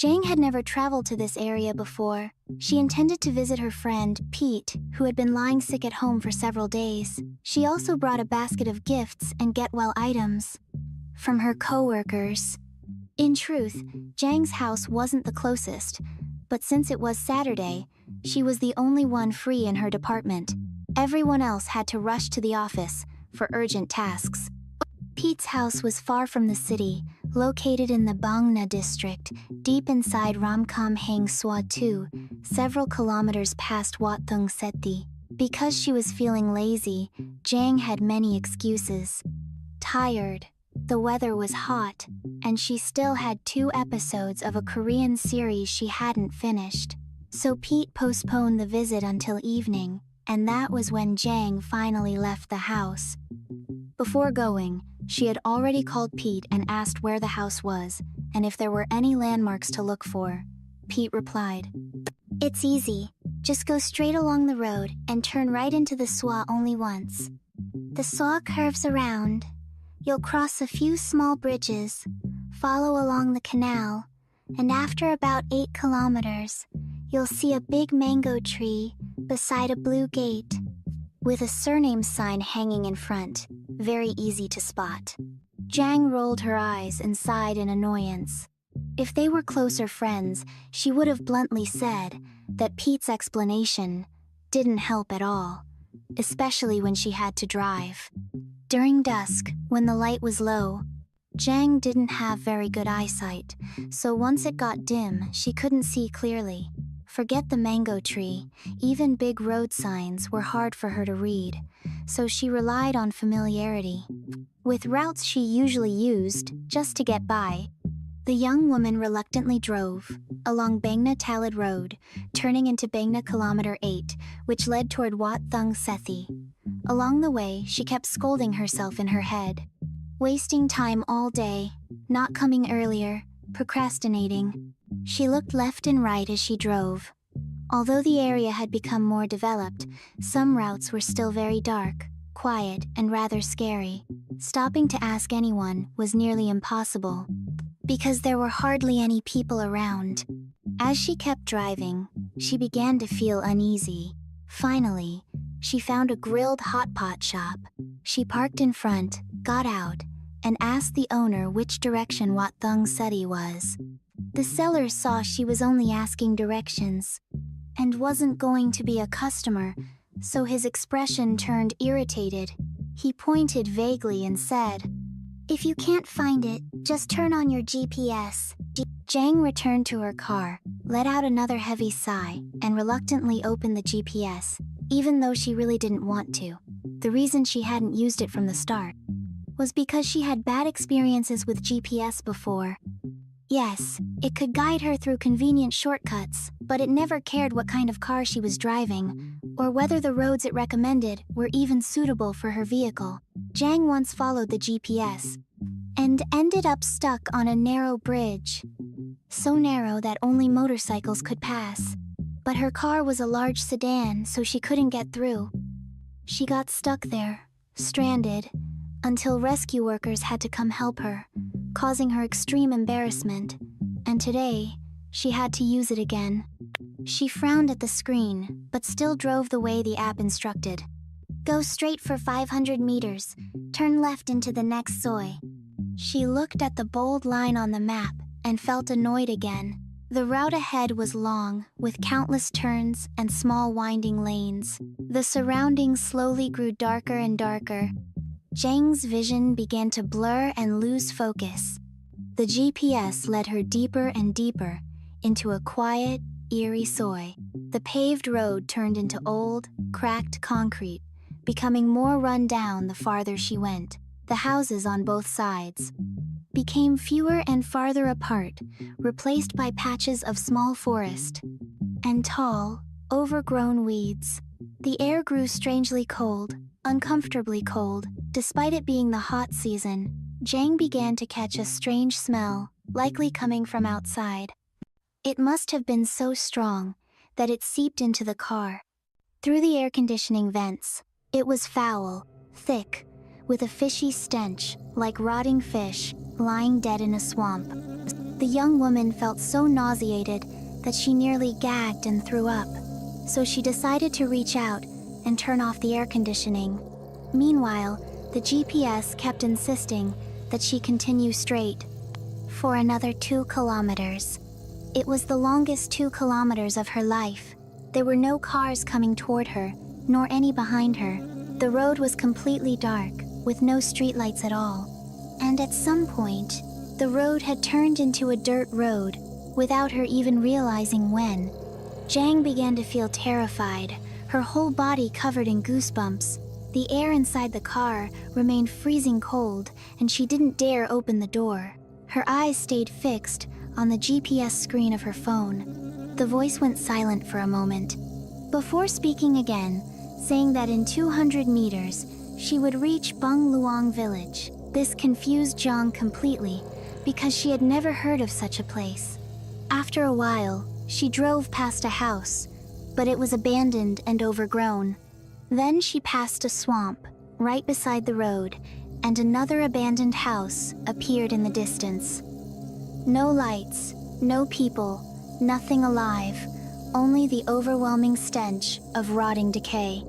Jang had never traveled to this area before. She intended to visit her friend, Pete, who had been lying sick at home for several days. She also brought a basket of gifts and get-well items from her co-workers. In truth, Jang's house wasn't the closest, but since it was Saturday, she was the only one free in her department. Everyone else had to rush to the office for urgent tasks. Pete's house was far from the city, located in the Bangna district, deep inside Ramkham Hang Swa 2, several kilometers past Wat Thung Seti. Because she was feeling lazy, Jang had many excuses. Tired, the weather was hot, and she still had 2 episodes of a Korean series she hadn't finished. So Pete postponed the visit until evening, and that was when Jang finally left the house. Before going, she had already called Pete and asked where the house was, and if there were any landmarks to look for. Pete replied, "It's easy. Just go straight along the road and turn right into the Swa only once. The Swa curves around. You'll cross a few small bridges, follow along the canal, and after about 8 kilometers, you'll see a big mango tree beside a blue gate with a surname sign hanging in front. Very easy to spot." Jang rolled her eyes and sighed in annoyance. If they were closer friends, she would have bluntly said that Pete's explanation didn't help at all, especially when she had to drive. During dusk, when the light was low, Jang didn't have very good eyesight, so once it got dim, she couldn't see clearly. Forget the mango tree, even big road signs were hard for her to read, so she relied on familiarity with routes she usually used just to get by. The young woman reluctantly drove along Bangna Talid Road, turning into Bangna Kilometer 8, which led toward Wat Thung Sethi. Along the way, she kept scolding herself in her head. Wasting time all day, not coming earlier, procrastinating. She looked left and right as she drove. Although the area had become more developed, some routes were still very dark, quiet, and rather scary. Stopping to ask anyone was nearly impossible, because there were hardly any people around. As she kept driving, she began to feel uneasy. Finally, she found a grilled hot pot shop. She parked in front, got out, and asked the owner which direction Wat Thung Seti was. The seller saw she was only asking directions and wasn't going to be a customer, so his expression turned irritated. He pointed vaguely and said, "If you can't find it, just turn on your GPS." Jang returned to her car, let out another heavy sigh, and reluctantly opened the GPS, even though she really didn't want to. The reason she hadn't used it from the start was because she had bad experiences with GPS before. Yes, it could guide her through convenient shortcuts, but it never cared what kind of car she was driving, or whether the roads it recommended were even suitable for her vehicle. Jang once followed the GPS and ended up stuck on a narrow bridge. So narrow that only motorcycles could pass. But her car was a large sedan, so she couldn't get through. She got stuck there, stranded, until rescue workers had to come help her, causing her extreme embarrassment, and today, she had to use it again. She frowned at the screen, but still drove the way the app instructed. "Go straight for 500 meters, turn left into the next soy." She looked at the bold line on the map and felt annoyed again. The route ahead was long, with countless turns and small winding lanes. The surroundings slowly grew darker and darker. Jang's vision began to blur and lose focus. The GPS led her deeper and deeper into a quiet, eerie soy. The paved road turned into old, cracked concrete, becoming more run down the farther she went. The houses on both sides became fewer and farther apart, replaced by patches of small forest and tall, overgrown weeds. The air grew strangely cold, uncomfortably cold. Despite it being the hot season, Jang began to catch a strange smell, likely coming from outside. It must have been so strong that it seeped into the car. Through the air conditioning vents, it was foul, thick, with a fishy stench, like rotting fish lying dead in a swamp. The young woman felt so nauseated that she nearly gagged and threw up. So she decided to reach out and turn off the air conditioning. Meanwhile, the GPS kept insisting that she continue straight for another 2 kilometers. It was the longest 2 kilometers of her life. There were no cars coming toward her, nor any behind her. The road was completely dark, with no streetlights at all. And at some point, the road had turned into a dirt road, without her even realizing when. Jang began to feel terrified, her whole body covered in goosebumps. The air inside the car remained freezing cold, and she didn't dare open the door. Her eyes stayed fixed on the GPS screen of her phone. The voice went silent for a moment, before speaking again, saying that in 200 meters, she would reach Bung Luang village. This confused Jang completely, because she had never heard of such a place. After a while, she drove past a house, but it was abandoned and overgrown. Then she passed a swamp, right beside the road, and another abandoned house appeared in the distance. No lights, no people, nothing alive, only the overwhelming stench of rotting decay.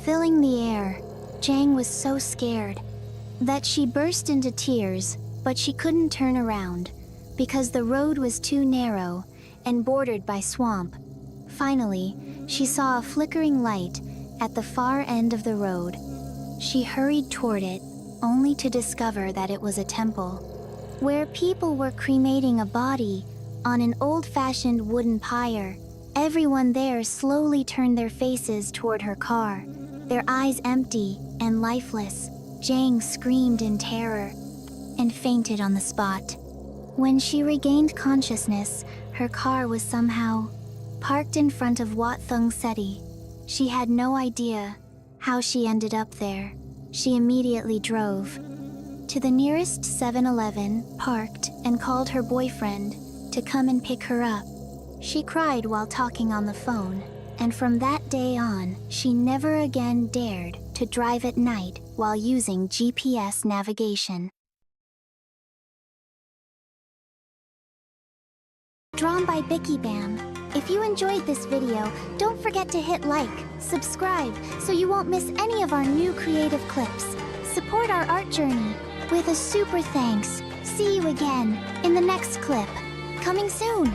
Filling the air, Jang was so scared that she burst into tears, but she couldn't turn around because the road was too narrow and bordered by swamp. Finally, she saw a flickering light at the far end of the road. She hurried toward it, only to discover that it was a temple, where people were cremating a body on an old-fashioned wooden pyre. Everyone there slowly turned their faces toward her car, their eyes empty and lifeless. Jang screamed in terror and fainted on the spot. When she regained consciousness, her car was somehow parked in front of Wat Thung Seti. She had no idea how she ended up there. She immediately drove to the nearest 7-Eleven, parked, and called her boyfriend to come and pick her up. She cried while talking on the phone, and from that day on, she never again dared to drive at night while using GPS navigation. Drawn by BikiBaam. If you enjoyed this video, don't forget to hit like, subscribe, so you won't miss any of our new creative clips. Support our art journey with a super thanks. See you again in the next clip. Coming soon!